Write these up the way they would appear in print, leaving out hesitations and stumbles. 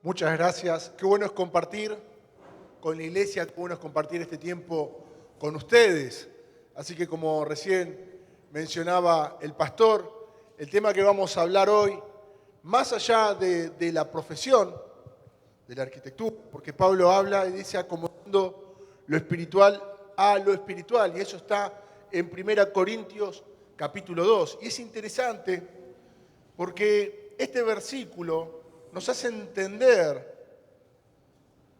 Muchas gracias. Qué bueno es compartir con la iglesia, qué bueno es compartir este tiempo con ustedes. Así que como recién mencionaba el pastor, el tema que vamos a hablar hoy, más allá de la profesión, de la arquitectura, porque Pablo habla y dice acomodando lo espiritual a lo espiritual, y eso está en 1 Corintios capítulo 2. Y es interesante porque este versículo nos hace entender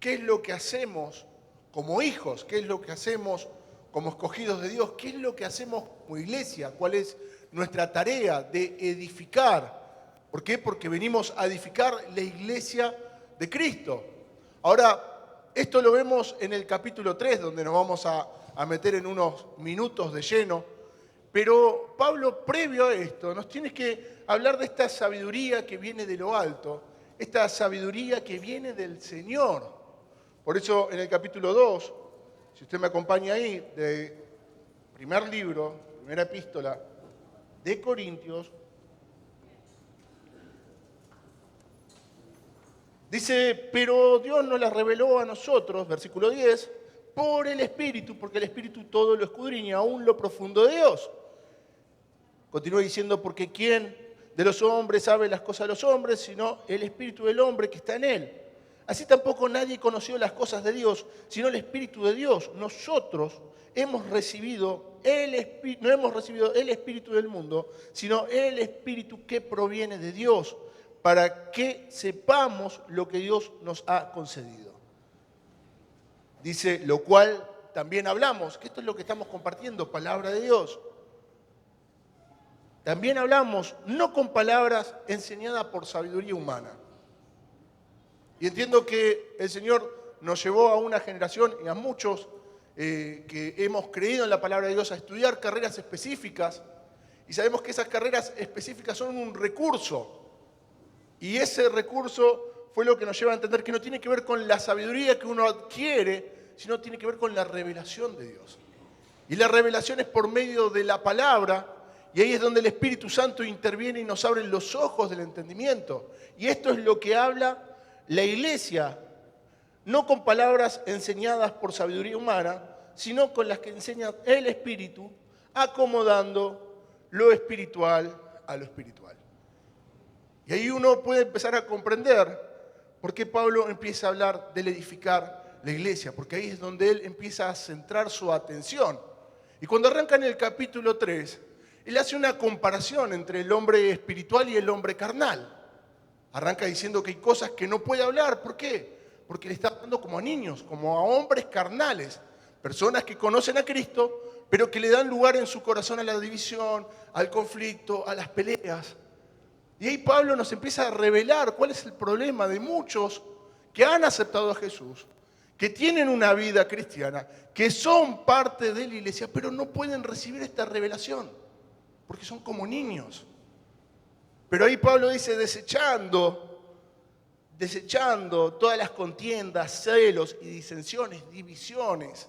qué es lo que hacemos como hijos, qué es lo que hacemos como escogidos de Dios, qué es lo que hacemos como iglesia, cuál es nuestra tarea de edificar. ¿Por qué? Porque venimos a edificar la iglesia de Cristo. Ahora, esto lo vemos en el capítulo 3, donde nos vamos a meter en unos minutos de lleno, pero Pablo, previo a esto, nos tiene que hablar de esta sabiduría que viene de lo alto, esta sabiduría que viene del Señor. Por eso en el capítulo 2, si usted me acompaña ahí, del primer libro, primera epístola de Corintios, dice, pero Dios nos la reveló a nosotros, versículo 10, por el Espíritu, porque el Espíritu todo lo escudriña, aún lo profundo de Dios. Continúa diciendo, porque ¿quién de los hombres sabe las cosas de los hombres, sino el Espíritu del hombre que está en él? Así tampoco nadie conoció las cosas de Dios, sino el Espíritu de Dios. Nosotros hemos recibido no hemos recibido el Espíritu del mundo, sino el Espíritu que proviene de Dios, para que sepamos lo que Dios nos ha concedido. Dice, lo cual también hablamos, que esto es lo que estamos compartiendo, palabra de Dios. También hablamos, no con palabras enseñadas por sabiduría humana. Y entiendo que el Señor nos llevó a una generación y a muchos que hemos creído en la palabra de Dios a estudiar carreras específicas. Y sabemos que esas carreras específicas son un recurso. Y ese recurso fue lo que nos lleva a entender que no tiene que ver con la sabiduría que uno adquiere, sino tiene que ver con la revelación de Dios. Y la revelación es por medio de la palabra. Y ahí es donde el Espíritu Santo interviene y nos abre los ojos del entendimiento. Y esto es lo que habla la iglesia, no con palabras enseñadas por sabiduría humana, sino con las que enseña el Espíritu, acomodando lo espiritual a lo espiritual. Y ahí uno puede empezar a comprender por qué Pablo empieza a hablar del edificar la iglesia, porque ahí es donde él empieza a centrar su atención. Y cuando arranca en el capítulo 3, él hace una comparación entre el hombre espiritual y el hombre carnal. Arranca diciendo que hay cosas que no puede hablar. ¿Por qué? Porque le está hablando como a niños, como a hombres carnales. Personas que conocen a Cristo, pero que le dan lugar en su corazón a la división, al conflicto, a las peleas. Y ahí Pablo nos empieza a revelar cuál es el problema de muchos que han aceptado a Jesús, que tienen una vida cristiana, que son parte de la iglesia, pero no pueden recibir esta revelación, porque son como niños. Pero ahí Pablo dice, desechando todas las contiendas, celos y disensiones, divisiones.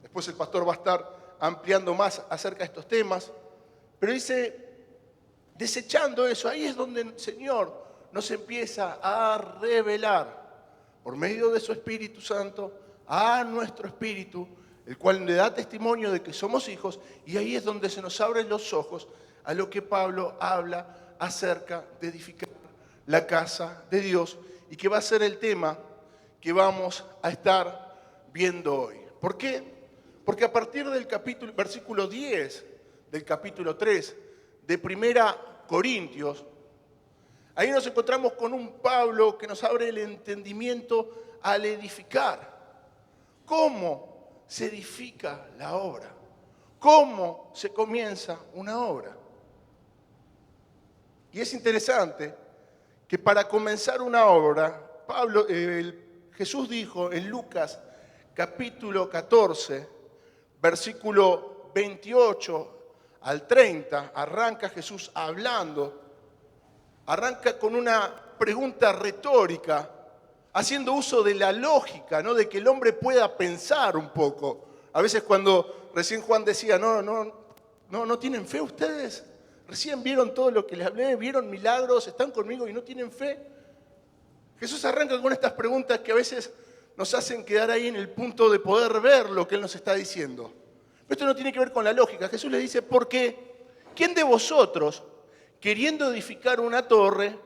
Después el pastor va a estar ampliando más acerca de estos temas. Pero dice, desechando eso, ahí es donde el Señor nos empieza a revelar, por medio de su Espíritu Santo, a nuestro espíritu, el cual le da testimonio de que somos hijos, y ahí es donde se nos abren los ojos a lo que Pablo habla acerca de edificar la casa de Dios y que va a ser el tema que vamos a estar viendo hoy. ¿Por qué? Porque a partir del versículo 10 del capítulo 3 de 1 Corintios, ahí nos encontramos con un Pablo que nos abre el entendimiento al edificar. ¿Cómo se edifica la obra? ¿Cómo se comienza una obra? Y es interesante que para comenzar una obra, Jesús dijo en Lucas capítulo 14, versículo 28 al 30, arranca Jesús hablando, arranca con una pregunta retórica, haciendo uso de la lógica, ¿no? De que el hombre pueda pensar un poco. A veces cuando recién Juan decía, no tienen fe ustedes. Recién vieron todo lo que les hablé, vieron milagros, están conmigo y no tienen fe. Jesús arranca con estas preguntas que a veces nos hacen quedar ahí en el punto de poder ver lo que Él nos está diciendo. Pero esto no tiene que ver con la lógica. Jesús le dice, porque ¿quién de vosotros, queriendo edificar una torre,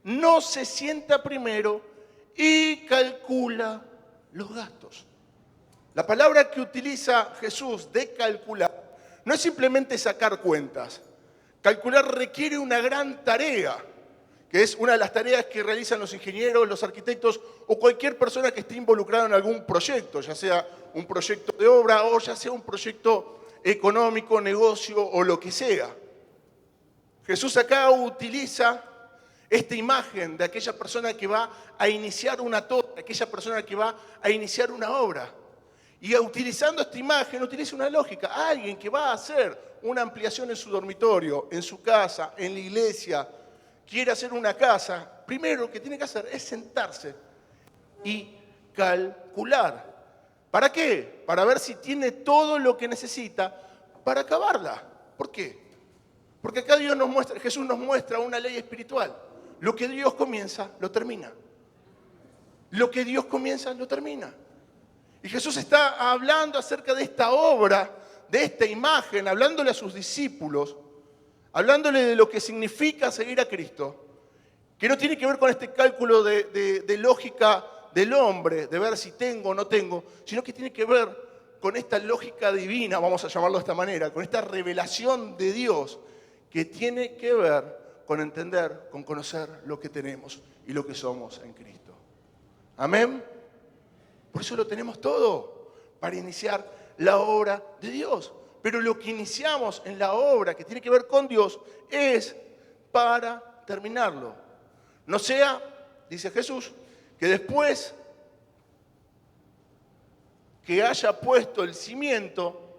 no se sienta primero y calcula los gastos? La palabra que utiliza Jesús de calcular no es simplemente sacar cuentas. Calcular requiere una gran tarea, que es una de las tareas que realizan los ingenieros, los arquitectos o cualquier persona que esté involucrada en algún proyecto, ya sea un proyecto de obra o ya sea un proyecto económico, negocio o lo que sea. Jesús acá utiliza esta imagen de aquella persona que va a iniciar una torre, aquella persona que va a iniciar una obra. Y utilizando esta imagen, utiliza una lógica. Alguien que va a hacer una ampliación en su dormitorio, en su casa, en la iglesia, quiere hacer una casa, primero lo que tiene que hacer es sentarse y calcular. ¿Para qué? Para ver si tiene todo lo que necesita para acabarla. ¿Por qué? Porque acá Jesús nos muestra una ley espiritual. Lo que Dios comienza, lo termina. Lo que Dios comienza, lo termina. Y Jesús está hablando acerca de esta obra, de esta imagen, hablándole a sus discípulos, hablándole de lo que significa seguir a Cristo, que no tiene que ver con este cálculo de lógica del hombre, de ver si tengo o no tengo, sino que tiene que ver con esta lógica divina, vamos a llamarlo de esta manera, con esta revelación de Dios, que tiene que ver con entender, con conocer lo que tenemos y lo que somos en Cristo. Amén. Por eso lo tenemos todo, para iniciar la obra de Dios. Pero lo que iniciamos en la obra que tiene que ver con Dios es para terminarlo. No sea, dice Jesús, que después que haya puesto el cimiento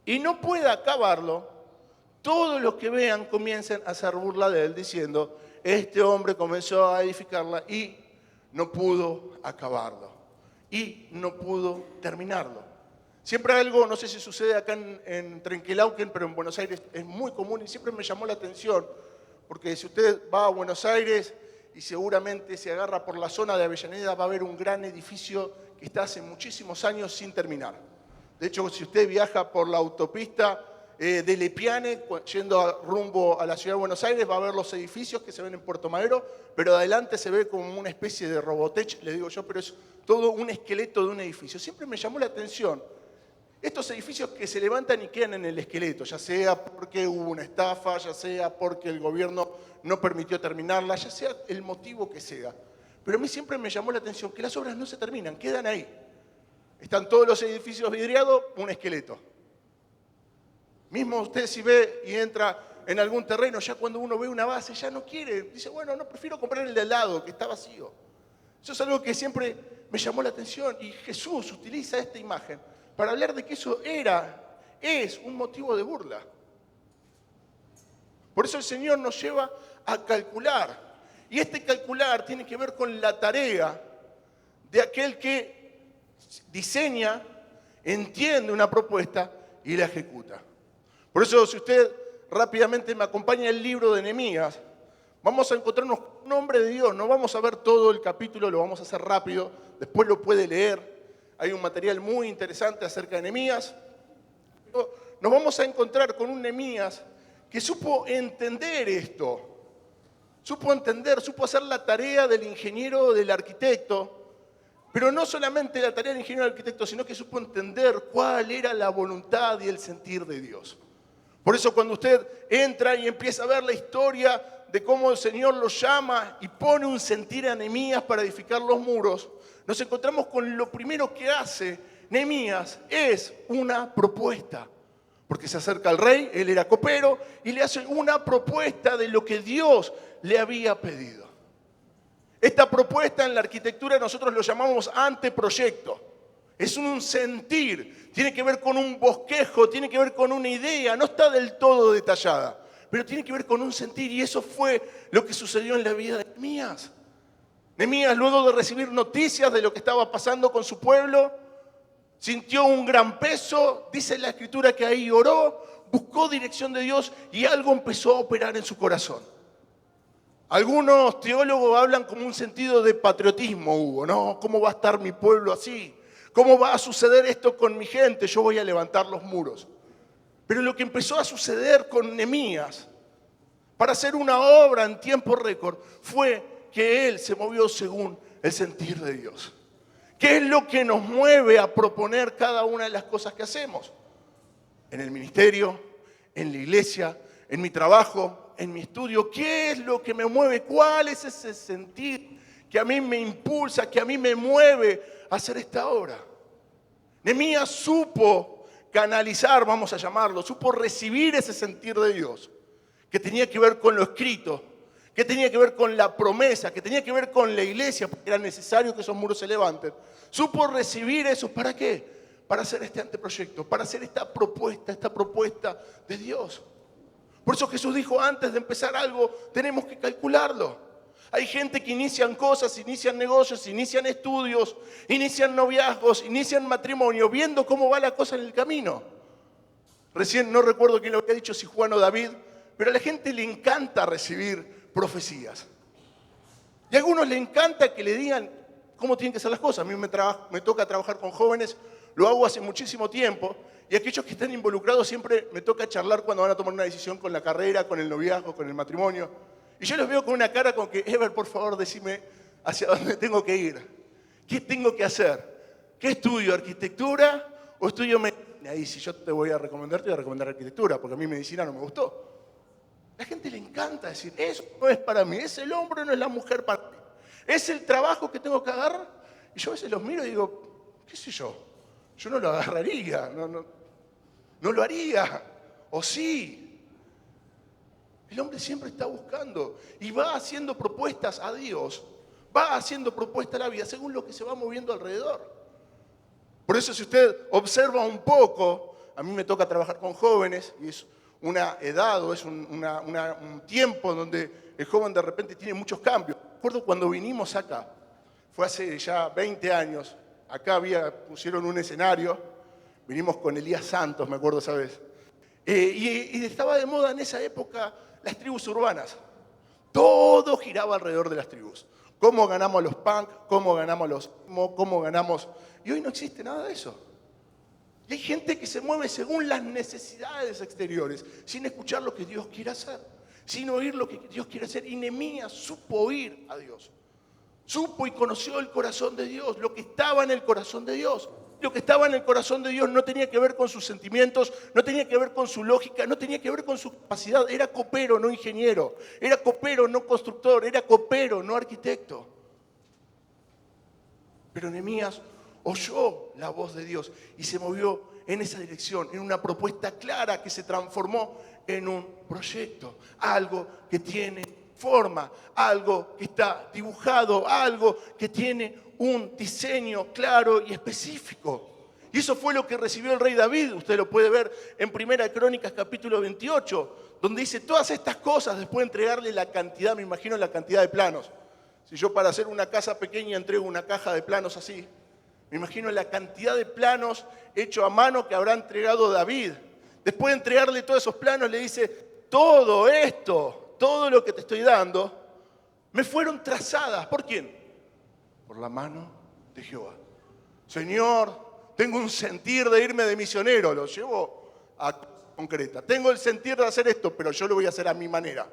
y no pueda acabarlo, todos los que vean comiencen a hacer burla de él diciendo, este hombre comenzó a edificarla y no pudo acabarlo. Y no pudo terminarlo. Siempre algo, no sé si sucede acá en Trenquelauquen, pero en Buenos Aires es muy común y siempre me llamó la atención, porque si usted va a Buenos Aires y seguramente se agarra por la zona de Avellaneda, va a ver un gran edificio que está hace muchísimos años sin terminar. De hecho, si usted viaja por la autopista de Lepiane, yendo rumbo a la ciudad de Buenos Aires, va a ver los edificios que se ven en Puerto Madero, pero adelante se ve como una especie de Robotech, le digo yo, pero es todo un esqueleto de un edificio. Siempre me llamó la atención estos edificios que se levantan y quedan en el esqueleto, ya sea porque hubo una estafa, ya sea porque el gobierno no permitió terminarla, ya sea el motivo que sea. Pero a mí siempre me llamó la atención que las obras no se terminan, quedan ahí. Están todos los edificios vidriados, un esqueleto. Mismo usted si ve y entra en algún terreno, ya cuando uno ve una base ya no quiere, dice, bueno, no, prefiero comprar el de al lado, que está vacío. Eso es algo que siempre me llamó la atención y Jesús utiliza esta imagen para hablar de que eso es un motivo de burla. Por eso el Señor nos lleva a calcular. Y este calcular tiene que ver con la tarea de aquel que diseña, entiende una propuesta y la ejecuta. Por eso, si usted rápidamente me acompaña el libro de Nehemías, vamos a encontrarnos un hombre de Dios. No vamos a ver todo el capítulo, lo vamos a hacer rápido. Después lo puede leer. Hay un material muy interesante acerca de Nehemías. Nos vamos a encontrar con un Nehemías que supo entender esto. Supo entender, supo hacer la tarea del ingeniero, del arquitecto. Pero no solamente la tarea del ingeniero del arquitecto, sino que supo entender cuál era la voluntad y el sentir de Dios. Por eso cuando usted entra y empieza a ver la historia de cómo el Señor lo llama y pone un sentir a Nehemías para edificar los muros, nos encontramos con lo primero que hace Nehemías, es una propuesta. Porque se acerca al rey, él era copero, y le hace una propuesta de lo que Dios le había pedido. Esta propuesta en la arquitectura nosotros lo llamamos anteproyecto. Es un sentir, tiene que ver con un bosquejo, tiene que ver con una idea, no está del todo detallada, pero tiene que ver con un sentir y eso fue lo que sucedió en la vida de Nehemías. Nehemías, luego de recibir noticias de lo que estaba pasando con su pueblo, sintió un gran peso, dice la Escritura que ahí oró, buscó dirección de Dios y algo empezó a operar en su corazón. Algunos teólogos hablan como un sentido de patriotismo, Hugo, ¿no? ¿Cómo va a estar mi pueblo así? ¿Cómo va a suceder esto con mi gente? Yo voy a levantar los muros. Pero lo que empezó a suceder con Nehemías, para hacer una obra en tiempo récord, fue que él se movió según el sentir de Dios. ¿Qué es lo que nos mueve a proponer cada una de las cosas que hacemos? En el ministerio, en la iglesia, en mi trabajo, en mi estudio. ¿Qué es lo que me mueve? ¿Cuál es ese sentir que a mí me impulsa, que a mí me mueve a hacer esta obra? Nehemías supo canalizar, vamos a llamarlo, supo recibir ese sentir de Dios, que tenía que ver con lo escrito, que tenía que ver con la promesa, que tenía que ver con la iglesia, porque era necesario que esos muros se levanten. Supo recibir eso, ¿para qué? Para hacer este anteproyecto, para hacer esta propuesta de Dios. Por eso Jesús dijo, antes de empezar algo, tenemos que calcularlo. Hay gente que inician cosas, inician negocios, inician estudios, inician noviazgos, inician matrimonio, viendo cómo va la cosa en el camino. Recién no recuerdo quién lo había dicho, si Juan o David, pero a la gente le encanta recibir profecías. Y a algunos le encanta que le digan cómo tienen que hacer las cosas. A mí me toca trabajar con jóvenes, lo hago hace muchísimo tiempo, y aquellos que están involucrados siempre me toca charlar cuando van a tomar una decisión con la carrera, con el noviazgo, con el matrimonio. Y yo los veo con una cara como que, Ever, por favor, decime hacia dónde tengo que ir. ¿Qué tengo que hacer? ¿Qué estudio? ¿Arquitectura o estudio medicina? Y si yo te voy a recomendar arquitectura, porque a mí medicina no me gustó. A la gente le encanta decir, eso no es para mí, es el hombre, no es la mujer para mí. Es el trabajo que tengo que agarrar. Y yo a veces los miro y digo, qué sé yo no lo agarraría, no lo haría. O sí. El hombre siempre está buscando y va haciendo propuestas a Dios, va haciendo propuestas a la vida según lo que se va moviendo alrededor. Por eso si usted observa un poco, a mí me toca trabajar con jóvenes y es una edad o es un tiempo donde el joven de repente tiene muchos cambios. Recuerdo cuando vinimos acá, fue hace ya 20 años, acá pusieron un escenario, vinimos con Elías Santos, me acuerdo esa vez, y estaba de moda en esa época las tribus urbanas. Todo giraba alrededor de las tribus. ¿Cómo ganamos los punk? ¿Cómo ganamos los emo? ¿Cómo ganamos? Y hoy no existe nada de eso. Y hay gente que se mueve según las necesidades exteriores, sin escuchar lo que Dios quiere hacer, sin oír lo que Dios quiere hacer. Y Nehemías supo oír a Dios. Supo y conoció el corazón de Dios, lo que estaba en el corazón de Dios. Lo que estaba en el corazón de Dios no tenía que ver con sus sentimientos, no tenía que ver con su lógica, no tenía que ver con su capacidad. Era copero, no ingeniero. Era copero, no constructor. Era copero, no arquitecto. Pero Nehemías oyó la voz de Dios y se movió en esa dirección, en una propuesta clara que se transformó en un proyecto. Algo que tiene forma, algo que está dibujado, algo que tiene un diseño claro y específico. Y eso fue lo que recibió el rey David. Usted lo puede ver en Primera Crónicas capítulo 28, donde dice todas estas cosas después de entregarle la cantidad, me imagino la cantidad de planos. Si yo para hacer una casa pequeña entrego una caja de planos así, me imagino la cantidad de planos hechos a mano que habrá entregado David. Después de entregarle todos esos planos le dice, todo esto, todo lo que te estoy dando, me fueron trazadas. ¿Por quién? Por la mano de Jehová. Señor, tengo un sentir de irme de misionero, lo llevo a concreta. Tengo el sentir de hacer esto, pero yo lo voy a hacer a mi manera.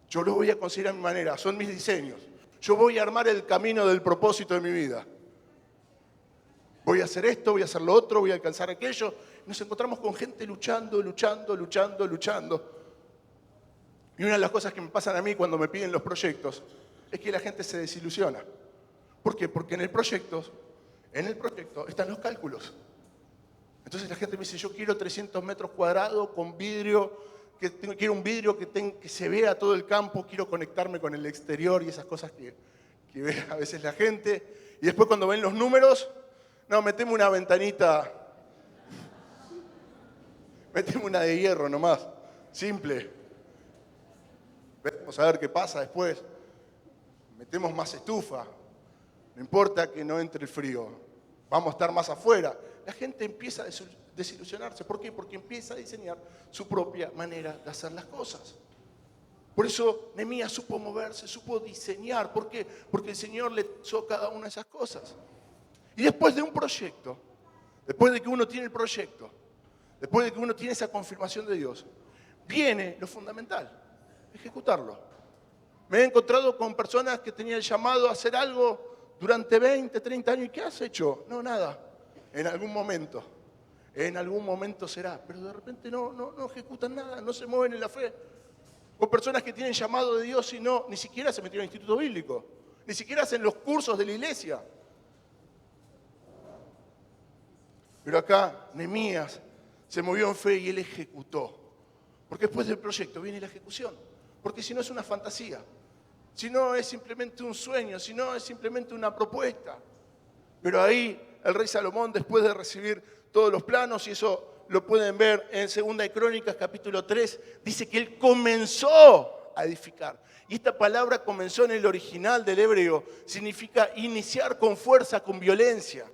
Yo lo voy a conseguir a mi manera, son mis diseños. Yo voy a armar el camino del propósito de mi vida. Voy a hacer esto, voy a hacer lo otro, voy a alcanzar aquello. Nos encontramos con gente luchando. Y una de las cosas que me pasan a mí cuando me piden los proyectos es que la gente se desilusiona. ¿Por qué? Porque en el proyecto están los cálculos. Entonces la gente me dice, yo quiero 300 metros cuadrados con vidrio, quiero un vidrio que se vea todo el campo, quiero conectarme con el exterior y esas cosas que ve a veces la gente. Y después cuando ven los números, no, meteme una ventanita, meteme una de hierro nomás, simple. Vamos a ver qué pasa después. Metemos más estufa. No importa que no entre el frío, vamos a estar más afuera. La gente empieza a desilusionarse. ¿Por qué? Porque empieza a diseñar su propia manera de hacer las cosas. Por eso Nehemías supo moverse, supo diseñar. ¿Por qué? Porque el Señor le hizo cada una de esas cosas. Y después de un proyecto, después de que uno tiene el proyecto, después de que uno tiene esa confirmación de Dios, viene lo fundamental, ejecutarlo. Me he encontrado con personas que tenían el llamado a hacer algo durante 20, 30 años. ¿Y qué has hecho? No, nada. En algún momento será. Pero de repente no ejecutan nada, no se mueven en la fe. O personas que tienen llamado de Dios y ni siquiera se metieron al instituto bíblico, ni siquiera hacen los cursos de la iglesia. Pero acá Nehemías se movió en fe y él ejecutó. Porque después del proyecto viene la ejecución. Porque si no es una fantasía, si no es simplemente un sueño, si no es simplemente una propuesta. Pero ahí el rey Salomón, después de recibir todos los planos, y eso lo pueden ver en 2 de Crónicas, capítulo 3, dice que él comenzó a edificar. Y esta palabra comenzó en el original del hebreo, significa iniciar con fuerza, con violencia.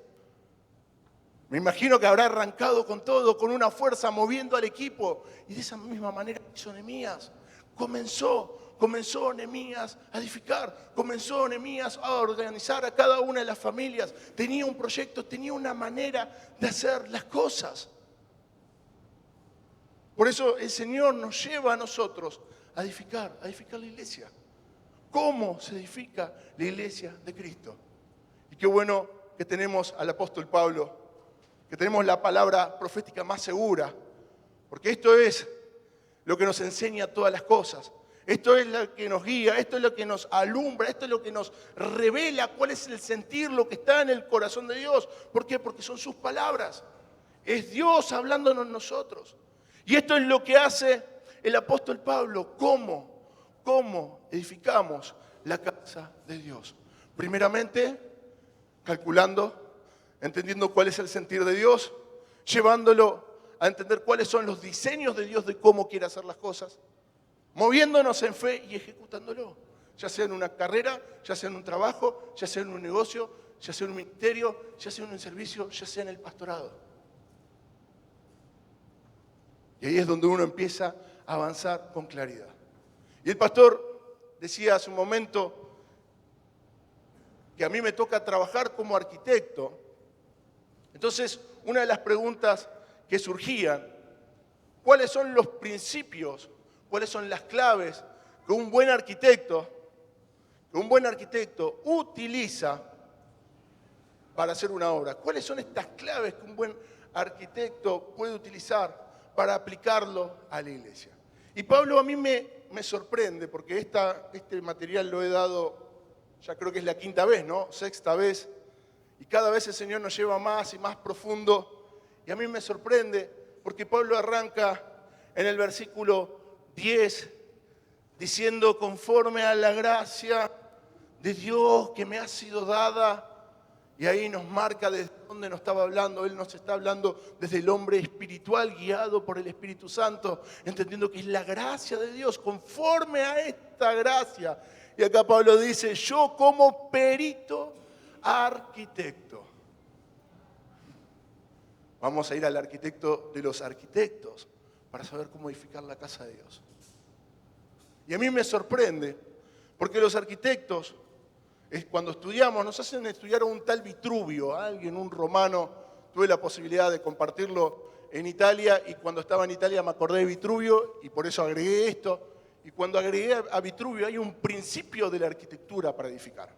Me imagino que habrá arrancado con todo, con una fuerza, moviendo al equipo. Y de esa misma manera hizo Nehemías. Comenzó Nehemías a edificar, comenzó Nehemías a organizar a cada una de las familias. Tenía un proyecto, tenía una manera de hacer las cosas. Por eso el Señor nos lleva a nosotros a edificar la iglesia. ¿Cómo se edifica la iglesia de Cristo? Y qué bueno que tenemos al apóstol Pablo, que tenemos la palabra profética más segura, porque esto es lo que nos enseña todas las cosas. Esto es lo que nos guía, esto es lo que nos alumbra, esto es lo que nos revela cuál es el sentir, lo que está en el corazón de Dios. ¿Por qué? Porque son sus palabras. Es Dios hablándonos nosotros. Y esto es lo que hace el apóstol Pablo. ¿Cómo edificamos la casa de Dios? Primeramente, calculando, entendiendo cuál es el sentir de Dios, llevándolo a entender cuáles son los diseños de Dios de cómo quiere hacer las cosas, moviéndonos en fe y ejecutándolo, ya sea en una carrera, ya sea en un trabajo, ya sea en un negocio, ya sea en un ministerio, ya sea en un servicio, ya sea en el pastorado. Y ahí es donde uno empieza a avanzar con claridad. Y el pastor decía hace un momento que a mí me toca trabajar como arquitecto. Entonces, una de las preguntas que surgían, ¿cuáles son los principios, cuáles son las claves que un buen arquitecto utiliza para hacer una obra? ¿Cuáles son estas claves que un buen arquitecto puede utilizar para aplicarlo a la iglesia? Y Pablo a mí me sorprende, porque este material lo he dado, ya creo que es la 5ª vez, ¿no? 6ª vez, y cada vez el Señor nos lleva más y más profundo, y a mí me sorprende, porque Pablo arranca en el versículo 10, diciendo: conforme a la gracia de Dios que me ha sido dada. Y ahí nos marca desde dónde nos estaba hablando. Él nos está hablando desde el hombre espiritual, guiado por el Espíritu Santo, entendiendo que es la gracia de Dios, conforme a esta gracia. Y acá Pablo dice: yo como perito arquitecto. Vamos a ir al arquitecto de los arquitectos para saber cómo edificar la casa de Dios. Y a mí me sorprende, porque los arquitectos, cuando estudiamos, nos hacen estudiar a un tal Vitruvio, un romano. Tuve la posibilidad de compartirlo en Italia, y cuando estaba en Italia me acordé de Vitruvio, y por eso agregué esto. Y cuando agregué a Vitruvio hay un principio de la arquitectura para edificar.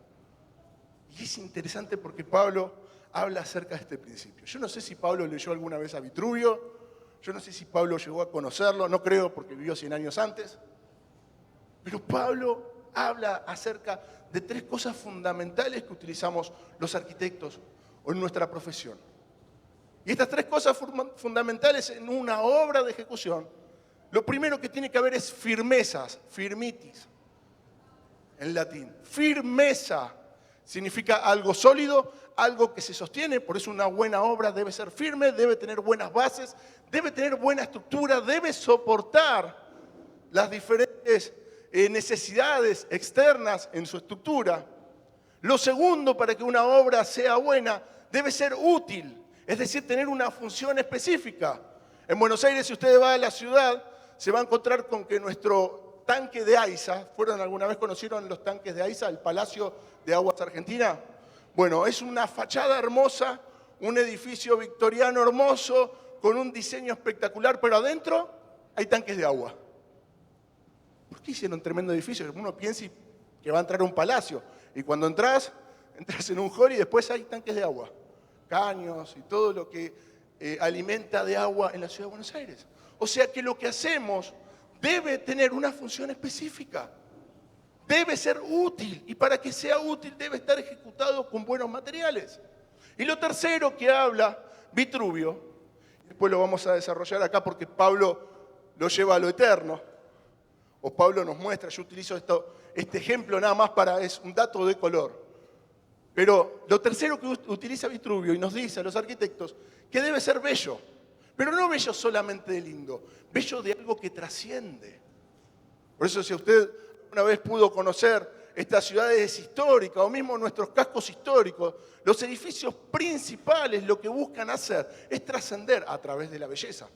Y es interesante porque Pablo habla acerca de este principio. Yo no sé si Pablo leyó alguna vez a Vitruvio, yo no sé si Pablo llegó a conocerlo, no creo, porque vivió 100 años antes. Pero Pablo habla acerca de 3 cosas fundamentales que utilizamos los arquitectos o en nuestra profesión. Y estas 3 cosas fundamentales en una obra de ejecución, lo primero que tiene que haber es firmezas, firmitis, en latín. Firmeza significa algo sólido, algo que se sostiene. Por eso una buena obra debe ser firme, debe tener buenas bases, debe tener buena estructura, debe soportar las diferentes necesidades externas en su estructura. Lo segundo, para que una obra sea buena, debe ser útil, es decir, tener una función específica. En Buenos Aires, si usted va a la ciudad, se va a encontrar con que nuestro tanque de Aiza. ¿Fueron alguna vez, conocieron los tanques de Aiza, el Palacio de Aguas Argentina? Bueno, es una fachada hermosa, un edificio victoriano hermoso, con un diseño espectacular, pero adentro hay tanques de agua. ¿Por qué hicieron un tremendo edificio? Uno piensa que va a entrar a un palacio, y cuando entras en un hall y después hay tanques de agua, caños y todo lo que alimenta de agua en la ciudad de Buenos Aires. O sea que lo que hacemos debe tener una función específica, debe ser útil, y para que sea útil debe estar ejecutado con buenos materiales. Y lo tercero que habla Vitruvio, después lo vamos a desarrollar acá porque Pablo lo lleva a lo eterno, o Pablo nos muestra, yo utilizo este ejemplo nada más es un dato de color. Pero lo tercero que utiliza Vitruvio y nos dice a los arquitectos que debe ser bello, pero no bello solamente de lindo, bello de algo que trasciende. Por eso si usted una vez pudo conocer estas ciudades históricas o mismo nuestros cascos históricos, los edificios principales lo que buscan hacer es trascender a través de la belleza.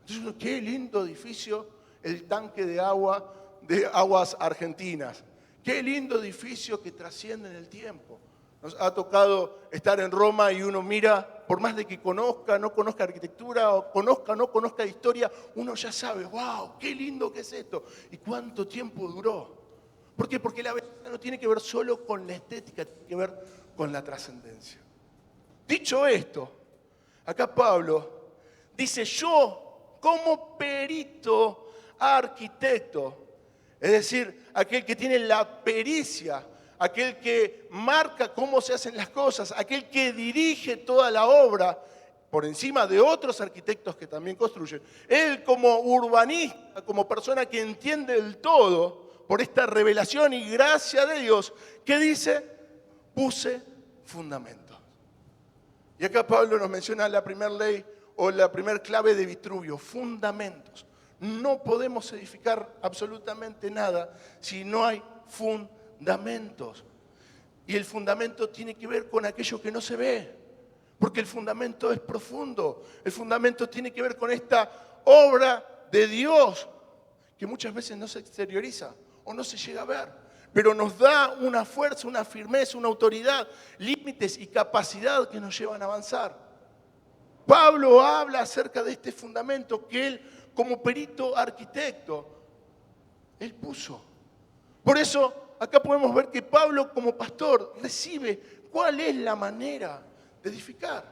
Entonces, qué lindo edificio el tanque de aguas argentinas. Qué lindo edificio que trasciende en el tiempo. Nos ha tocado estar en Roma y uno mira, por más de que no conozca arquitectura, o no conozca historia, uno ya sabe, wow, qué lindo que es esto. ¿Y cuánto tiempo duró? ¿Por qué? Porque la belleza no tiene que ver solo con la estética, tiene que ver con la trascendencia. Dicho esto, acá Pablo dice, yo como perito arquitecto, es decir, aquel que tiene la pericia, aquel que marca cómo se hacen las cosas, aquel que dirige toda la obra por encima de otros arquitectos que también construyen. Él como urbanista, como persona que entiende el todo, por esta revelación y gracia de Dios, ¿qué dice? Puse fundamentos. Y acá Pablo nos menciona la primera ley o la primera clave de Vitruvio, fundamentos. No podemos edificar absolutamente nada si no hay fundamentos. Y el fundamento tiene que ver con aquello que no se ve, porque el fundamento es profundo. El fundamento tiene que ver con esta obra de Dios que muchas veces no se exterioriza o no se llega a ver, pero nos da una fuerza, una firmeza, una autoridad, límites y capacidad que nos llevan a avanzar. Pablo habla acerca de este fundamento que él, como perito arquitecto, él puso. Por eso, acá podemos ver que Pablo, como pastor, recibe cuál es la manera de edificar.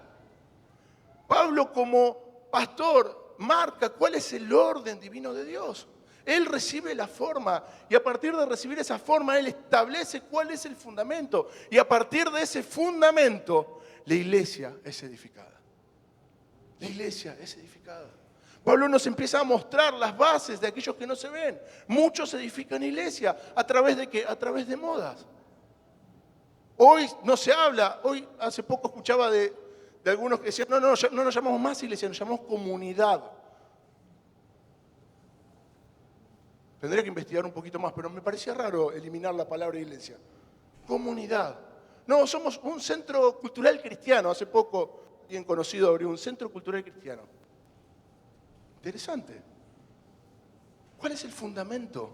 Pablo, como pastor, marca cuál es el orden divino de Dios. Él recibe la forma y a partir de recibir esa forma, él establece cuál es el fundamento. Y a partir de ese fundamento, la iglesia es edificada. La iglesia es edificada. Pablo nos empieza a mostrar las bases de aquellos que no se ven. Muchos edifican iglesia. ¿A través de qué? A través de modas. Hoy no se habla. Hoy hace poco escuchaba de algunos que decían, no nos llamamos más iglesia, nos llamamos comunidad. Tendría que investigar un poquito más, pero me parecía raro eliminar la palabra iglesia. Comunidad. No, somos un centro cultural cristiano. Hace poco alguien conocido abrió un centro cultural cristiano. Interesante. ¿Cuál es el fundamento?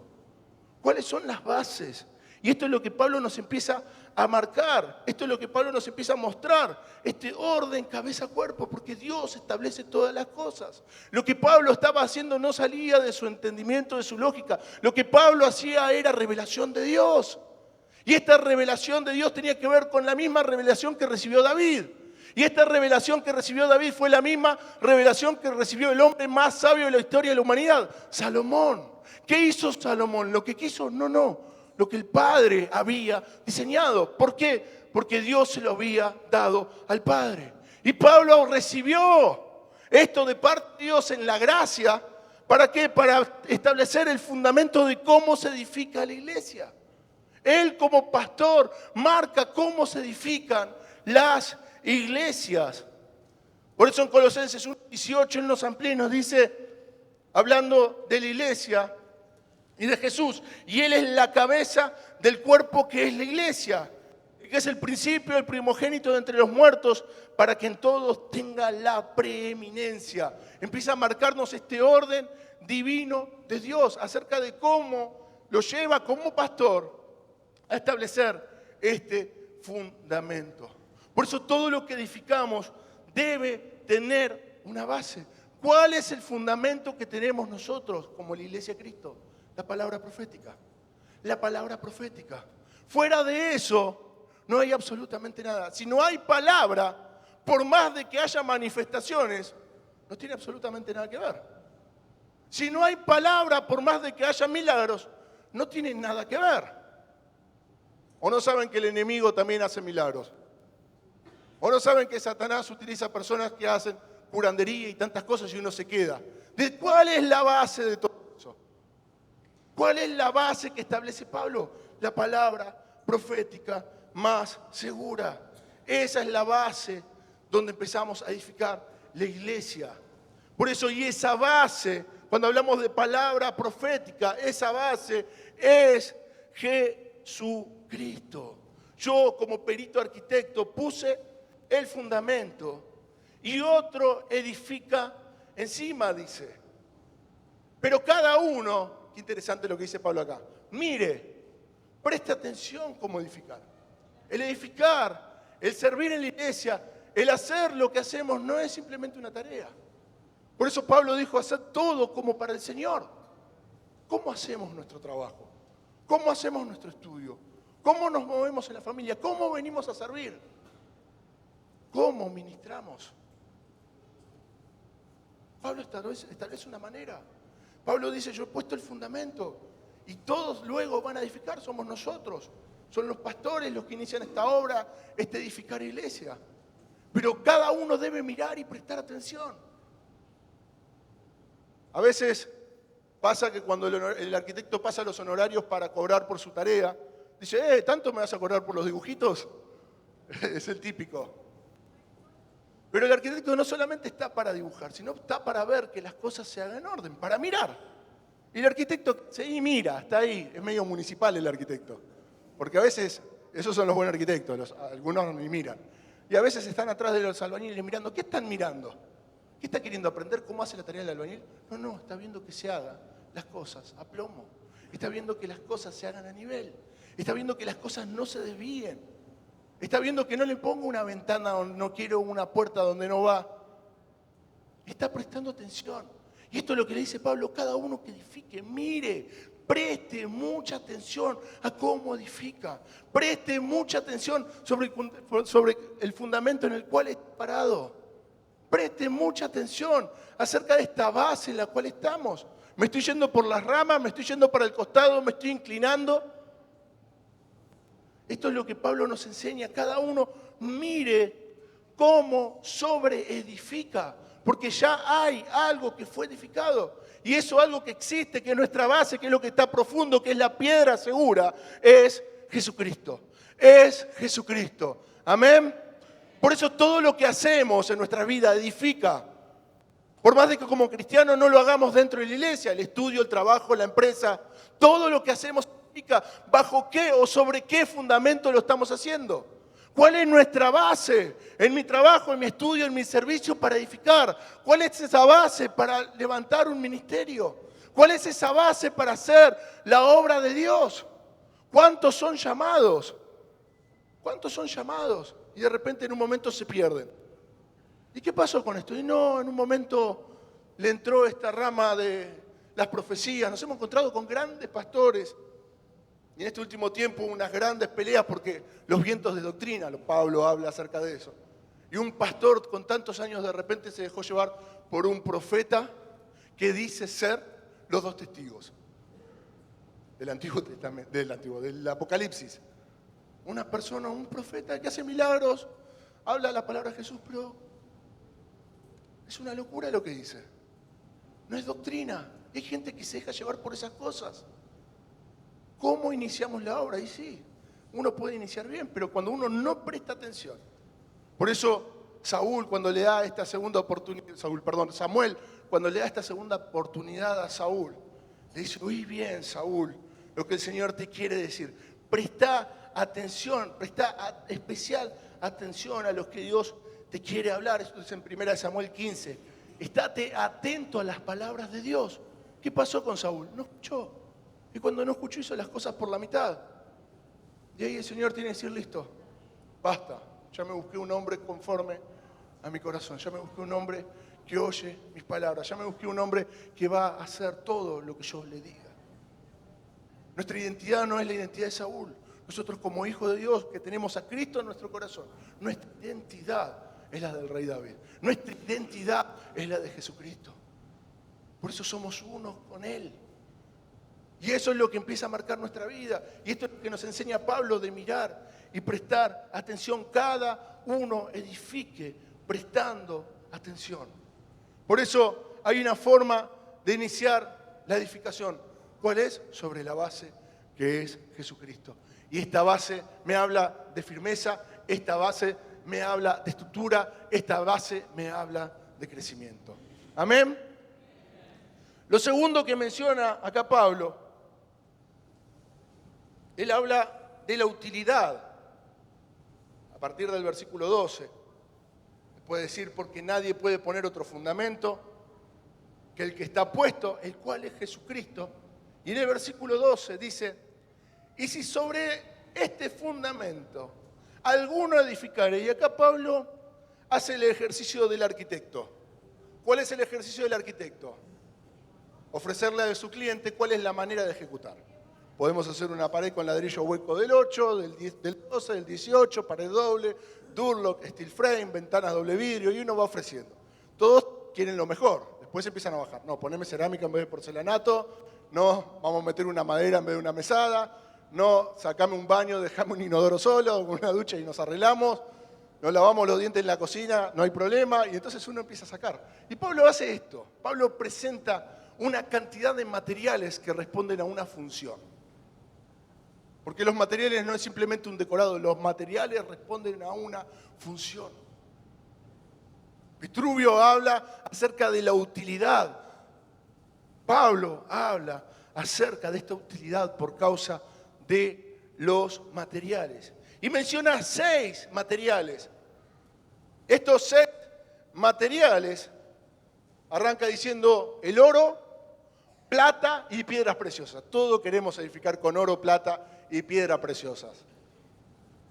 ¿Cuáles son las bases? Y esto es lo que Pablo nos empieza a marcar. Esto es lo que Pablo nos empieza a mostrar. Este orden cabeza-cuerpo, porque Dios establece todas las cosas. Lo que Pablo estaba haciendo no salía de su entendimiento, de su lógica. Lo que Pablo hacía era revelación de Dios. Y esta revelación de Dios tenía que ver con la misma revelación que recibió David. Y esta revelación que recibió David fue la misma revelación que recibió el hombre más sabio de la historia de la humanidad, Salomón. ¿Qué hizo Salomón? Lo que quiso, no. Lo que el Padre había diseñado. ¿Por qué? Porque Dios se lo había dado al Padre. Y Pablo recibió esto de parte de Dios en la gracia. ¿Para qué? Para establecer el fundamento de cómo se edifica la iglesia. Él como pastor marca cómo se edifican las iglesias. Por eso en Colosenses 1:18 él nos amplía y nos dice, hablando de la iglesia y de Jesús, y él es la cabeza del cuerpo que es la iglesia, que es el principio, el primogénito de entre los muertos, para que en todos tenga la preeminencia. Empieza a marcarnos este orden divino de Dios, acerca de cómo lo lleva como pastor a establecer este fundamento. Por eso todo lo que edificamos debe tener una base. ¿Cuál es el fundamento que tenemos nosotros como la Iglesia de Cristo? La palabra profética. La palabra profética. Fuera de eso, no hay absolutamente nada. Si no hay palabra, por más de que haya manifestaciones, no tiene absolutamente nada que ver. Si no hay palabra, por más de que haya milagros, no tiene nada que ver. ¿O no saben que el enemigo también hace milagros? ¿O no saben que Satanás utiliza personas que hacen curandería y tantas cosas y uno se queda? ¿De cuál es la base de todo eso? ¿Cuál es la base que establece Pablo? La palabra profética más segura. Esa es la base donde empezamos a edificar la iglesia. Por eso, y esa base, cuando hablamos de palabra profética, esa base es Jesucristo. Yo, como perito arquitecto, puse el fundamento y otro edifica encima, dice. Pero cada uno, qué interesante lo que dice Pablo acá, mire, preste atención cómo edificar. El edificar, el servir en la iglesia, el hacer lo que hacemos no es simplemente una tarea. Por eso Pablo dijo, hacer todo como para el Señor. ¿Cómo hacemos nuestro trabajo? ¿Cómo hacemos nuestro estudio? ¿Cómo nos movemos en la familia? ¿Cómo venimos a servir? ¿Cómo ministramos? Pablo establece una manera. Pablo dice, yo he puesto el fundamento y todos luego van a edificar, somos nosotros. Son los pastores los que inician esta obra, edificar iglesia. Pero cada uno debe mirar y prestar atención. A veces pasa que cuando el arquitecto pasa los honorarios para cobrar por su tarea, dice, ¿tanto me vas a cobrar por los dibujitos? Es el típico. Pero el arquitecto no solamente está para dibujar, sino está para ver que las cosas se hagan en orden, para mirar. Y el arquitecto sí mira, está ahí, es medio municipal el arquitecto. Porque a veces, esos son los buenos arquitectos, algunos ni miran. Y a veces están atrás de los albañiles mirando, ¿qué están mirando? ¿Qué está queriendo aprender? ¿Cómo hace la tarea del albañil? No, está viendo que se hagan las cosas a plomo. Está viendo que las cosas se hagan a nivel. Está viendo que las cosas no se desvíen. Está viendo que no le pongo una ventana donde no quiero, una puerta donde no va. Está prestando atención. Y esto es lo que le dice Pablo, cada uno que edifique, mire, preste mucha atención a cómo edifica. Preste mucha atención sobre el fundamento en el cual está parado. Preste mucha atención acerca de esta base en la cual estamos. Me estoy yendo por las ramas, me estoy yendo para el costado, me estoy inclinando. Esto es lo que Pablo nos enseña. Cada uno mire cómo sobreedifica, porque ya hay algo que fue edificado. Y eso algo que existe, que es nuestra base, que es lo que está profundo, que es la piedra segura, es Jesucristo. Es Jesucristo. Amén. Por eso todo lo que hacemos en nuestra vida edifica. Por más de que como cristianos no lo hagamos dentro de la iglesia, el estudio, el trabajo, la empresa, todo lo que hacemos edifica. ¿Bajo qué o sobre qué fundamento lo estamos haciendo? ¿Cuál es nuestra base en mi trabajo, en mi estudio, en mi servicio para edificar? ¿Cuál es esa base para levantar un ministerio? ¿Cuál es esa base para hacer la obra de Dios? ¿Cuántos son llamados? ¿Cuántos son llamados? Y de repente en un momento se pierden. ¿Y qué pasó con esto? Y no, en un momento le entró esta rama de las profecías. Nos hemos encontrado con grandes pastores. Y en este último tiempo unas grandes peleas porque los vientos de doctrina, Pablo habla acerca de eso. Y un pastor con tantos años de repente se dejó llevar por un profeta que dice ser los dos testigos del Antiguo Testamento, del Apocalipsis. Una persona, un profeta que hace milagros, habla la palabra de Jesús, pero es una locura lo que dice. No es doctrina. Hay gente que se deja llevar por esas cosas. ¿Cómo iniciamos la obra? Y sí, uno puede iniciar bien, pero cuando uno no presta atención. Por eso Samuel, cuando le da esta segunda oportunidad, Samuel, cuando le da esta segunda oportunidad a Saúl, le dice, oí bien, Saúl, lo que el Señor te quiere decir. Presta atención, presta especial atención a lo que Dios te quiere hablar. Esto es en 1 Samuel 15. Estate atento a las palabras de Dios. ¿Qué pasó con Saúl? No escuchó. Y cuando no escuchó hizo las cosas por la mitad. Y ahí el Señor tiene que decir, listo, basta. Ya me busqué un hombre conforme a mi corazón. Ya me busqué un hombre que oye mis palabras. Ya me busqué un hombre que va a hacer todo lo que yo le diga. Nuestra identidad no es la identidad de Saúl. Nosotros como hijos de Dios que tenemos a Cristo en nuestro corazón, nuestra identidad es la del rey David. Nuestra identidad es la de Jesucristo. Por eso somos uno con Él. Y eso es lo que empieza a marcar nuestra vida. Y esto es lo que nos enseña Pablo de mirar y prestar atención. Cada uno edifique prestando atención. Por eso hay una forma de iniciar la edificación. ¿Cuál es? Sobre la base que es Jesucristo. Y esta base me habla de firmeza, esta base me habla de estructura, esta base me habla de crecimiento. Amén. Lo segundo que menciona acá Pablo, él habla de la utilidad. A partir del versículo 12, puede decir, porque nadie puede poner otro fundamento que el que está puesto, el cual es Jesucristo. Y en el versículo 12 dice, y si sobre este fundamento alguno edificare, y acá Pablo hace el ejercicio del arquitecto. ¿Cuál es el ejercicio del arquitecto? Ofrecerle a su cliente cuál es la manera de ejecutar. Podemos hacer una pared con ladrillo hueco del 8, del 12, del 18, pared doble, Durlock, steel frame, ventanas doble vidrio, y uno va ofreciendo. Todos quieren lo mejor, después empiezan a bajar. No, poneme cerámica en vez de porcelanato, no, vamos a meter una madera en vez de una mesada, no, sacame un baño, dejame un inodoro solo, una ducha y nos arreglamos, nos lavamos los dientes en la cocina, no hay problema, y entonces uno empieza a sacar. Y Pablo hace esto, Pablo presenta una cantidad de materiales que responden a una función. Porque los materiales no es simplemente un decorado, los materiales responden a una función. Vitruvio habla acerca de la utilidad. Pablo habla acerca de esta utilidad por causa de los materiales. Y menciona 6 materiales. Estos 6 materiales arranca diciendo el oro, plata y piedras preciosas. Todo queremos edificar con oro, plata y piedras preciosas.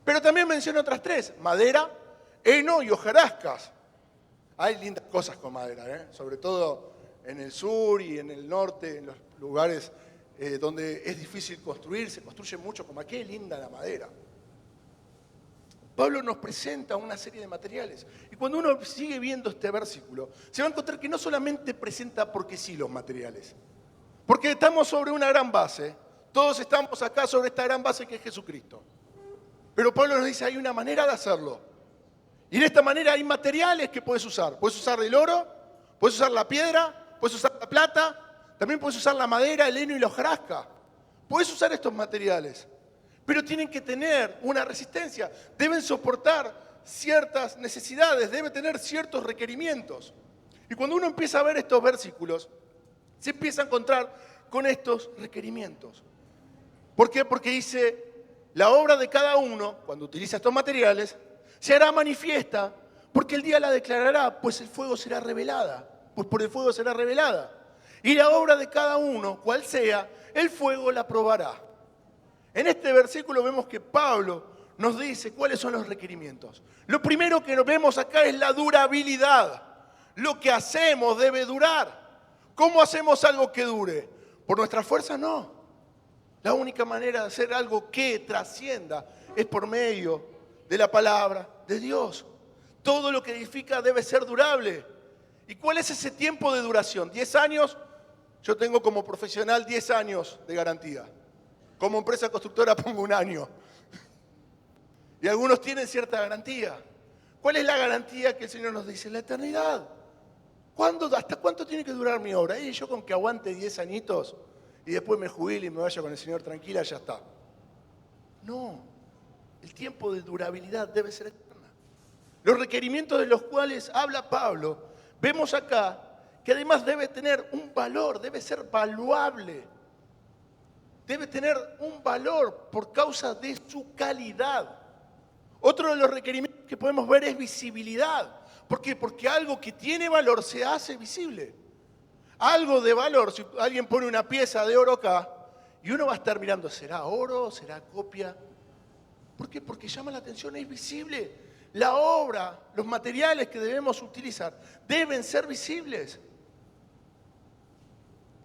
Pero también menciona otras 3, madera, heno y hojarascas. Hay lindas cosas con madera, sobre todo en el sur y en el norte, en los lugares donde es difícil construir, se construye mucho, como aquí, linda la madera. Pablo nos presenta una serie de materiales. Y cuando uno sigue viendo este versículo, se va a encontrar que no solamente presenta porque sí los materiales, porque estamos sobre una gran base, todos estamos acá sobre esta gran base que es Jesucristo. Pero Pablo nos dice, hay una manera de hacerlo. Y en esta manera hay materiales que puedes usar. Puedes usar el oro, puedes usar la piedra, puedes usar la plata, también puedes usar la madera, el heno y la hojarasca. Puedes usar estos materiales, pero tienen que tener una resistencia. Deben soportar ciertas necesidades, deben tener ciertos requerimientos. Y cuando uno empieza a ver estos versículos, se empieza a encontrar con estos requerimientos. ¿Por qué? Porque dice, la obra de cada uno, cuando utiliza estos materiales, se hará manifiesta, porque el día la declarará, pues el fuego será revelada, pues por el fuego será revelada. Y la obra de cada uno, cual sea, el fuego la probará. En este versículo vemos que Pablo nos dice cuáles son los requerimientos. Lo primero que vemos acá es la durabilidad. Lo que hacemos debe durar. ¿Cómo hacemos algo que dure? ¿Por nuestra fuerza? No. La única manera de hacer algo que trascienda es por medio de la palabra de Dios. Todo lo que edifica debe ser durable. ¿Y cuál es ese tiempo de duración? ¿10 años? Yo tengo como profesional 10 años de garantía. Como empresa constructora pongo 1 año. Y algunos tienen cierta garantía. ¿Cuál es la garantía que el Señor nos dice? La eternidad. ¿Hasta cuánto tiene que durar mi obra? Y yo con que aguante 10 añitos y después me jubile y me vaya con el Señor tranquila, ya está. No, el tiempo de durabilidad debe ser eterna. Los requerimientos de los cuales habla Pablo, vemos acá que además debe tener un valor, debe ser valuable. Debe tener un valor por causa de su calidad. Otro de los requerimientos que podemos ver es visibilidad. ¿Por qué? Porque algo que tiene valor se hace visible. algo de valor. Si alguien pone una pieza de oro acá y uno va a estar mirando, ¿será oro? ¿Será copia? ¿Por qué? Porque llama la atención, es visible. La obra, los materiales que debemos utilizar deben ser visibles.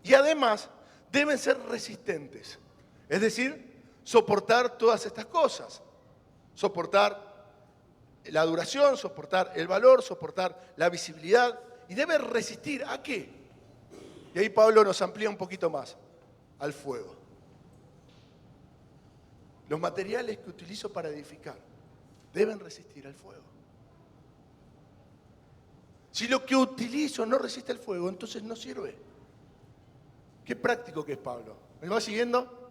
Y además deben ser resistentes. Es decir, soportar todas estas cosas. Soportar la duración, soportar el valor, soportar la visibilidad. Y debe resistir ¿a qué? Y ahí Pablo nos amplía un poquito más. Al fuego. Los materiales que utilizo para edificar deben resistir al fuego. Si lo que utilizo no resiste al fuego, entonces no sirve. Qué práctico que es Pablo. ¿Me va siguiendo?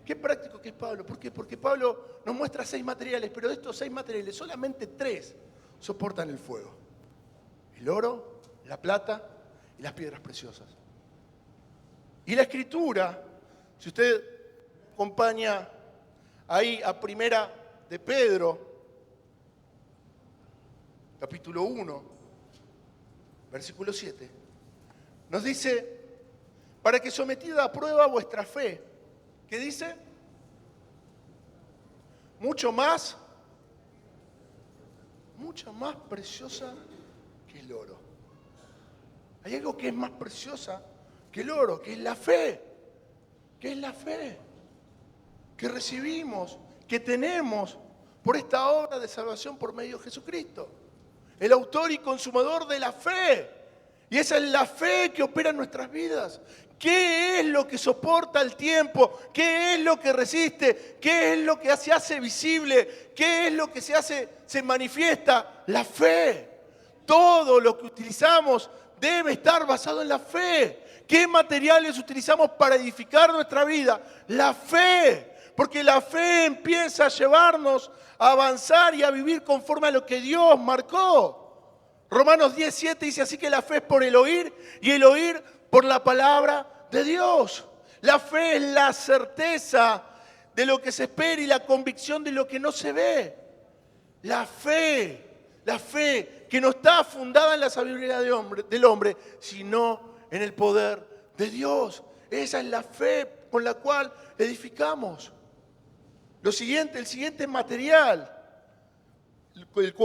Qué práctico que es Pablo. ¿Por qué? Porque Pablo nos muestra 6 materiales, pero de estos 6 materiales solamente 3 soportan el fuego. El oro, la plata y las piedras preciosas. Y la Escritura, si usted acompaña ahí a Primera de Pedro, capítulo 1, versículo 7, nos dice, para que sometida a prueba vuestra fe, ¿qué dice? Mucho más preciosa que el oro. Hay algo que es más preciosa que el oro, que es la fe. ¿Qué es la fe? Que recibimos, que tenemos por esta obra de salvación por medio de Jesucristo. El autor y consumador de la fe. Y esa es la fe que opera en nuestras vidas. ¿Qué es lo que soporta el tiempo? ¿Qué es lo que resiste? ¿Qué es lo que se hace visible? ¿Qué es lo que se manifiesta? La fe. Todo lo que utilizamos debe estar basado en la fe. ¿Qué materiales utilizamos para edificar nuestra vida? La fe. Porque la fe empieza a llevarnos a avanzar y a vivir conforme a lo que Dios marcó. Romanos 10:7 dice así que la fe es por el oír y el oír por la palabra de Dios. La fe es la certeza de lo que se espera y la convicción de lo que no se ve. La fe que no está fundada en la sabiduría del hombre, sino en el poder de Dios. Esa es la fe con la cual edificamos. El siguiente material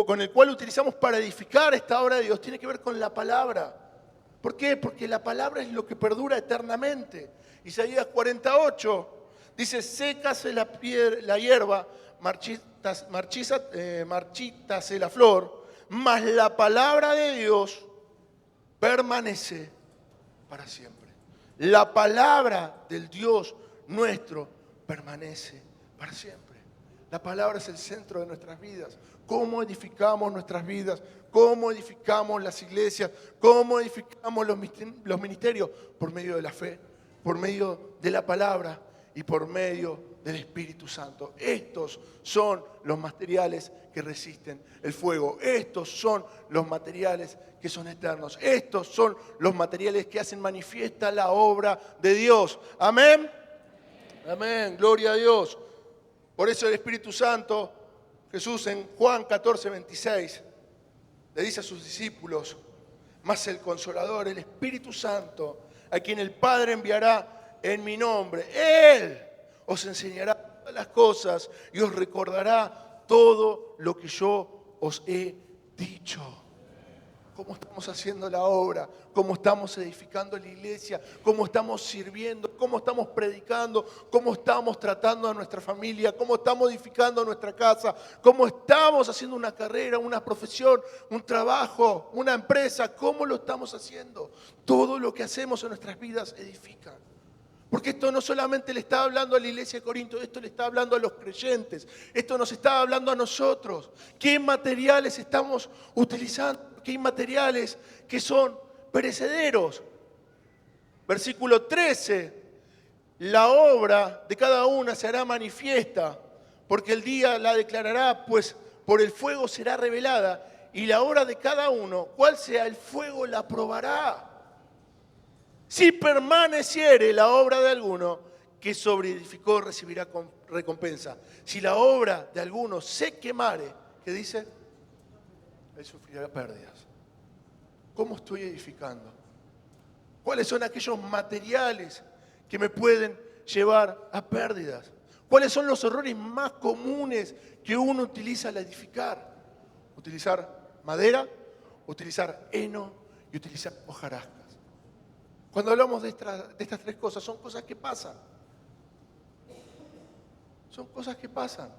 con el cual utilizamos para edificar esta obra de Dios tiene que ver con la palabra. ¿Por qué? Porque la palabra es lo que perdura eternamente. Isaías 48 dice, sécase la hierba, marchítase la flor, mas la palabra de Dios permanece para siempre. La palabra del Dios nuestro permanece para siempre. La palabra es el centro de nuestras vidas. Cómo edificamos nuestras vidas, cómo edificamos las iglesias, cómo edificamos los ministerios por medio de la fe, por medio de la palabra y por medio del Espíritu Santo. Estos son los materiales que resisten el fuego. Estos son los materiales que son eternos. Estos son los materiales que hacen manifiesta la obra de Dios. Amén. Amén. Gloria a Dios. Por eso el Espíritu Santo, Jesús en Juan 14:26, le dice a sus discípulos, mas el Consolador, el Espíritu Santo, a quien el Padre enviará en mi nombre, Él os enseñará todas las cosas y os recordará todo lo que yo os he dicho. Cómo estamos haciendo la obra, cómo estamos edificando la iglesia, cómo estamos sirviendo, cómo estamos predicando, cómo estamos tratando a nuestra familia, cómo estamos edificando nuestra casa, cómo estamos haciendo una carrera, una profesión, un trabajo, una empresa, cómo lo estamos haciendo. Todo lo que hacemos en nuestras vidas edifica. Porque esto no solamente le está hablando a la iglesia de Corinto, esto le está hablando a los creyentes, esto nos está hablando a nosotros. ¿Qué materiales estamos utilizando? ¿Qué hay materiales que son perecederos? Versículo 13, la obra de cada una se hará manifiesta, porque el día la declarará, pues por el fuego será revelada, y la obra de cada uno, cuál sea el fuego, la probará. Si permaneciere la obra de alguno que sobreedificó, recibirá recompensa. Si la obra de alguno se quemare, ¿qué dice? Él sufrirá pérdidas. ¿Cómo estoy edificando? ¿Cuáles son aquellos materiales que me pueden llevar a pérdidas? ¿Cuáles son los errores más comunes que uno utiliza al edificar? Utilizar madera, utilizar heno y utilizar hojarascas. Cuando hablamos de estas tres cosas, son cosas que pasan. Son cosas que pasan.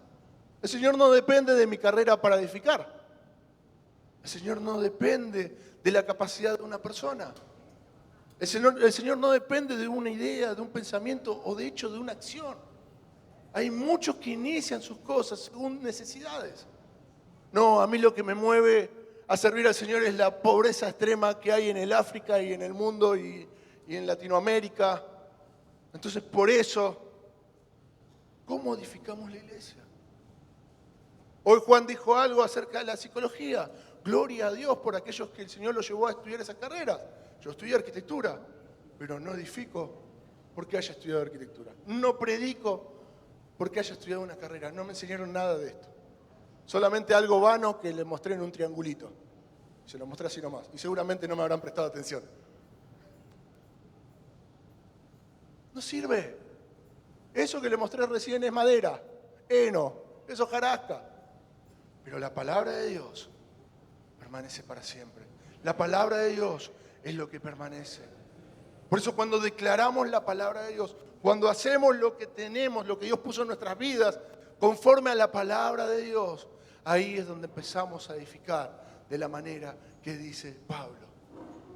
El Señor no depende de mi carrera para edificar. El Señor no depende de la capacidad de una persona. El Señor no depende de una idea, de un pensamiento o de hecho de una acción. Hay muchos que inician sus cosas según necesidades. No, a mí lo que me mueve a servir al Señor es la pobreza extrema que hay en el África y en el mundo y en Latinoamérica. Entonces, por eso, ¿cómo edificamos la iglesia? Hoy Juan dijo algo acerca de la psicología. Gloria a Dios por aquellos que el Señor los llevó a estudiar esas carreras. Yo estudié arquitectura, pero no edifico porque haya estudiado arquitectura. No predico porque haya estudiado una carrera. No me enseñaron nada de esto. Solamente algo vano que le mostré en un triangulito. Se lo mostré así nomás. Y seguramente no me habrán prestado atención. No sirve. Eso que le mostré recién es madera, heno, es hojarasca. Pero la palabra de Dios permanece para siempre. La palabra de Dios es lo que permanece. Por eso cuando declaramos la palabra de Dios, cuando hacemos lo que tenemos, lo que Dios puso en nuestras vidas, conforme a la palabra de Dios, ahí es donde empezamos a edificar de la manera que dice Pablo,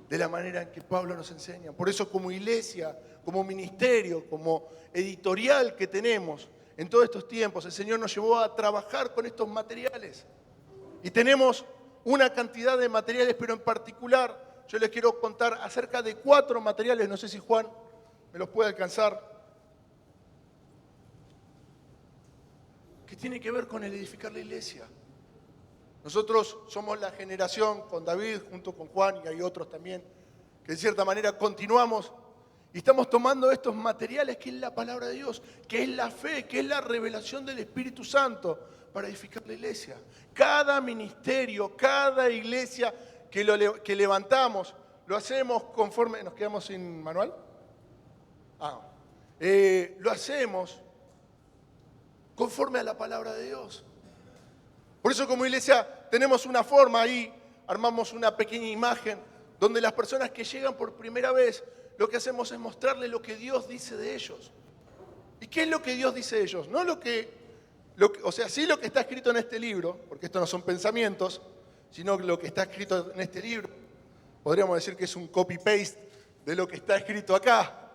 de la manera en que Pablo nos enseña. Por eso como iglesia, como ministerio, como editorial que tenemos en todos estos tiempos, el Señor nos llevó a trabajar con estos materiales. Y tenemos una cantidad de materiales, pero en particular yo les quiero contar acerca de 4 materiales, no sé si Juan me los puede alcanzar, que tiene que ver con el edificar la iglesia. Nosotros somos la generación con David, junto con Juan, y hay otros también, que de cierta manera continuamos y estamos tomando estos materiales que es la palabra de Dios, que es la fe, que es la revelación del Espíritu Santo para edificar la iglesia. Cada ministerio, cada iglesia que levantamos, lo hacemos conforme... ¿Nos quedamos sin manual? Lo hacemos conforme a la palabra de Dios. Por eso como iglesia tenemos una forma ahí, armamos una pequeña imagen donde las personas que llegan por primera vez, lo que hacemos es mostrarles lo que Dios dice de ellos. ¿Y qué es lo que Dios dice de ellos? No sí lo que está escrito en este libro, porque esto no son pensamientos, sino lo que está escrito en este libro. Podríamos decir que es un copy-paste de lo que está escrito acá.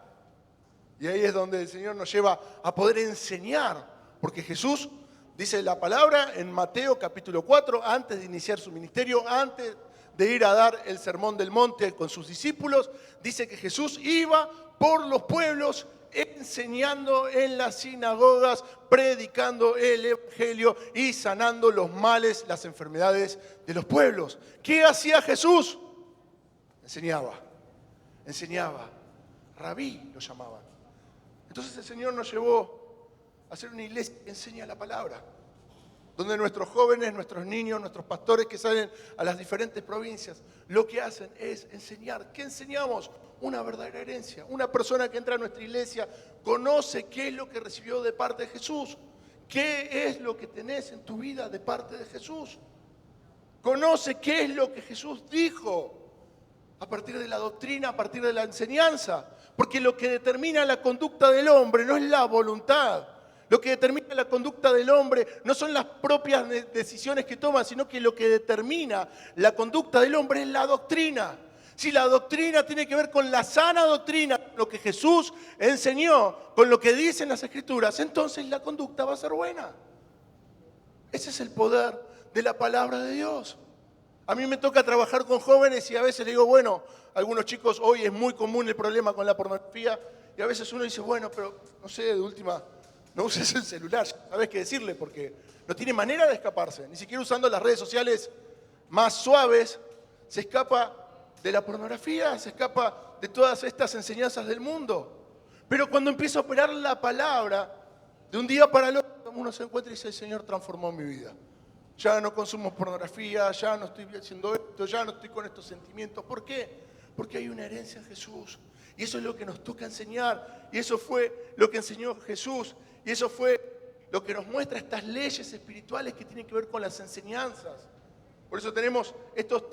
Y ahí es donde el Señor nos lleva a poder enseñar, porque Jesús dice la palabra en Mateo capítulo 4, antes de iniciar su ministerio, antes de ir a dar el sermón del monte con sus discípulos, dice que Jesús iba por los pueblos enseñando en las sinagogas, predicando el evangelio y sanando los males, las enfermedades de los pueblos. ¿Qué hacía Jesús? Enseñaba. Rabí lo llamaban. Entonces el Señor nos llevó a ser una iglesia que enseña la palabra, donde nuestros jóvenes, nuestros niños, nuestros pastores que salen a las diferentes provincias, lo que hacen es enseñar. ¿Qué enseñamos? Una verdadera herencia. Una persona que entra a nuestra iglesia conoce qué es lo que recibió de parte de Jesús. ¿Qué es lo que tenés en tu vida de parte de Jesús? Conoce qué es lo que Jesús dijo a partir de la doctrina, a partir de la enseñanza. Porque lo que determina la conducta del hombre no es la voluntad. Lo que determina la conducta del hombre no son las propias decisiones que toma, sino que lo que determina la conducta del hombre es la doctrina. Si la doctrina tiene que ver con la sana doctrina, lo que Jesús enseñó, con lo que dicen las Escrituras, entonces la conducta va a ser buena. Ese es el poder de la palabra de Dios. A mí me toca trabajar con jóvenes y a veces le digo, bueno, algunos chicos, hoy es muy común el problema con la pornografía, y a veces uno dice, bueno, pero no sé, de última... No uses el celular, sabes qué decirle, porque no tiene manera de escaparse. Ni siquiera usando las redes sociales más suaves, se escapa de la pornografía, se escapa de todas estas enseñanzas del mundo. Pero cuando empieza a operar la palabra, de un día para el otro, uno se encuentra y dice, el Señor transformó mi vida. Ya no consumo pornografía, ya no estoy haciendo esto, ya no estoy con estos sentimientos. ¿Por qué? Porque hay una herencia en Jesús. Y eso es lo que nos toca enseñar. Y eso fue lo que enseñó Jesús. Y eso fue lo que nos muestra estas leyes espirituales que tienen que ver con las enseñanzas. Por eso tenemos estos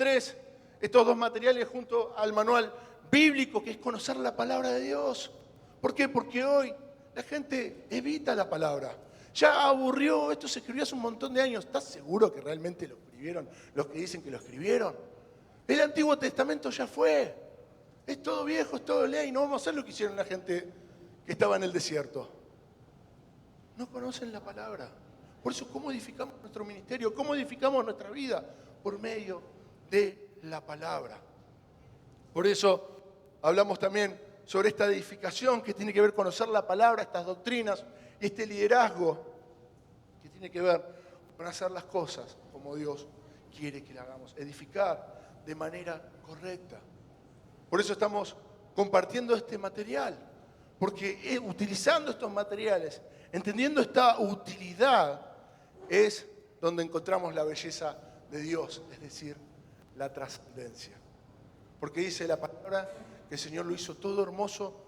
dos materiales junto al manual bíblico, que es conocer la palabra de Dios. ¿Por qué? Porque hoy la gente evita la palabra. Ya aburrió, esto se escribió hace un montón de años. ¿Estás seguro que realmente lo escribieron los que dicen que lo escribieron? El Antiguo Testamento ya fue. Es todo viejo, es todo ley. No vamos a hacer lo que hicieron la gente que estaba en el desierto. No conocen la palabra. Por eso, ¿cómo edificamos nuestro ministerio? ¿Cómo edificamos nuestra vida? Por medio de la palabra. Por eso hablamos también sobre esta edificación que tiene que ver con conocer la palabra, estas doctrinas y este liderazgo que tiene que ver con hacer las cosas como Dios quiere que la hagamos. Edificar de manera correcta. Por eso estamos compartiendo este material, porque utilizando estos materiales, entendiendo esta utilidad, es donde encontramos la belleza de Dios, es decir, la trascendencia. Porque dice la palabra que el Señor lo hizo todo hermoso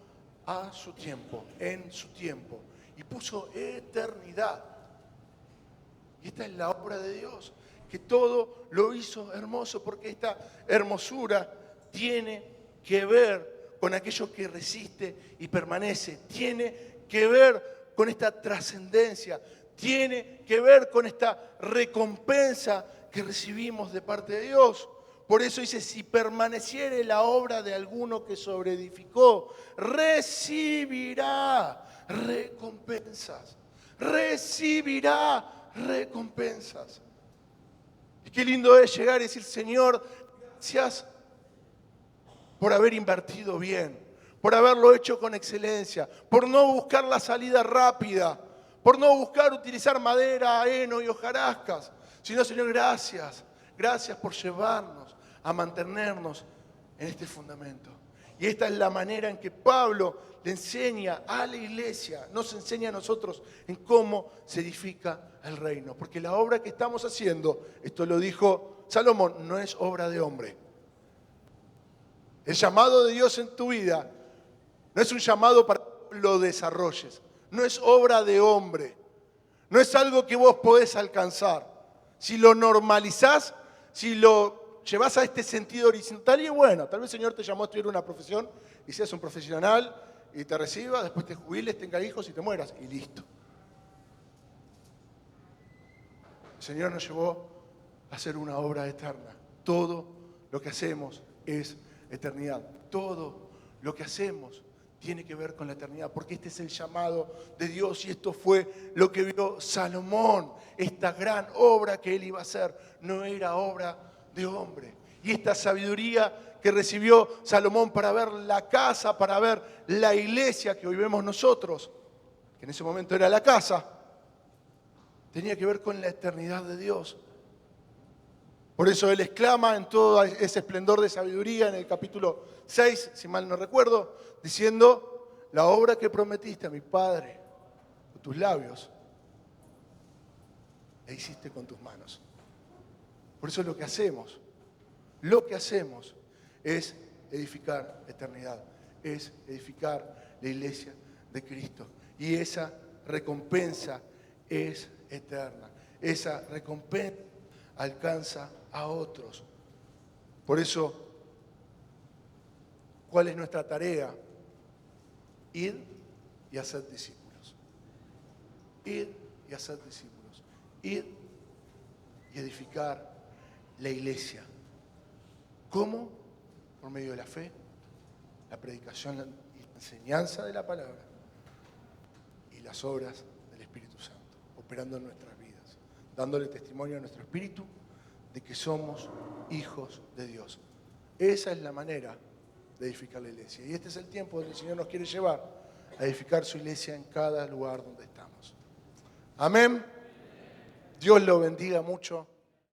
a su tiempo, en su tiempo, y puso eternidad. Y esta es la obra de Dios, que todo lo hizo hermoso, porque esta hermosura tiene que ver con aquello que resiste y permanece, tiene que ver con esta trascendencia, tiene que ver con esta recompensa que recibimos de parte de Dios. Por eso dice, si permaneciere la obra de alguno que sobreedificó, recibirá recompensas, recibirá recompensas. Y qué lindo es llegar y decir, Señor, gracias por haber invertido bien, por haberlo hecho con excelencia, por no buscar la salida rápida, por no buscar utilizar madera, heno y hojarascas, sino, Señor, gracias por llevarnos a mantenernos en este fundamento. Y esta es la manera en que Pablo le enseña a la iglesia, nos enseña a nosotros en cómo se edifica el reino. Porque la obra que estamos haciendo, esto lo dijo Salomón, no es obra de hombre. El llamado de Dios en tu vida no es un llamado para que lo desarrolles. No es obra de hombre. No es algo que vos podés alcanzar. Si lo normalizás, si lo llevas a este sentido horizontal, y bueno, tal vez el Señor te llamó a estudiar una profesión y seas un profesional y te reciba, después te jubiles, tengas hijos y te mueras, y listo. El Señor nos llevó a hacer una obra eterna. Todo lo que hacemos es eternidad. Todo lo que hacemos tiene que ver con la eternidad, porque este es el llamado de Dios y esto fue lo que vio Salomón. Esta gran obra que él iba a hacer no era obra de hombre. Y esta sabiduría que recibió Salomón para ver la casa, para ver la iglesia que hoy vemos nosotros, que en ese momento era la casa, tenía que ver con la eternidad de Dios. Por eso él exclama en todo ese esplendor de sabiduría en el capítulo 6, si mal no recuerdo, diciendo, la obra que prometiste a mi padre con tus labios, la hiciste con tus manos. Por eso lo que hacemos es edificar eternidad, es edificar la iglesia de Cristo. Y esa recompensa es eterna, esa recompensa alcanza a otros. Por eso, ¿cuál es nuestra tarea? Ir y hacer discípulos. Ir y hacer discípulos. Ir y edificar la iglesia. ¿Cómo? Por medio de la fe, la predicación y la enseñanza de la palabra y las obras del Espíritu Santo, operando en nuestras vidas, dándole testimonio a nuestro espíritu de que somos hijos de Dios. Esa es la manera de edificar la iglesia. Y este es el tiempo donde el Señor nos quiere llevar a edificar su iglesia en cada lugar donde estamos. Amén. Dios lo bendiga mucho.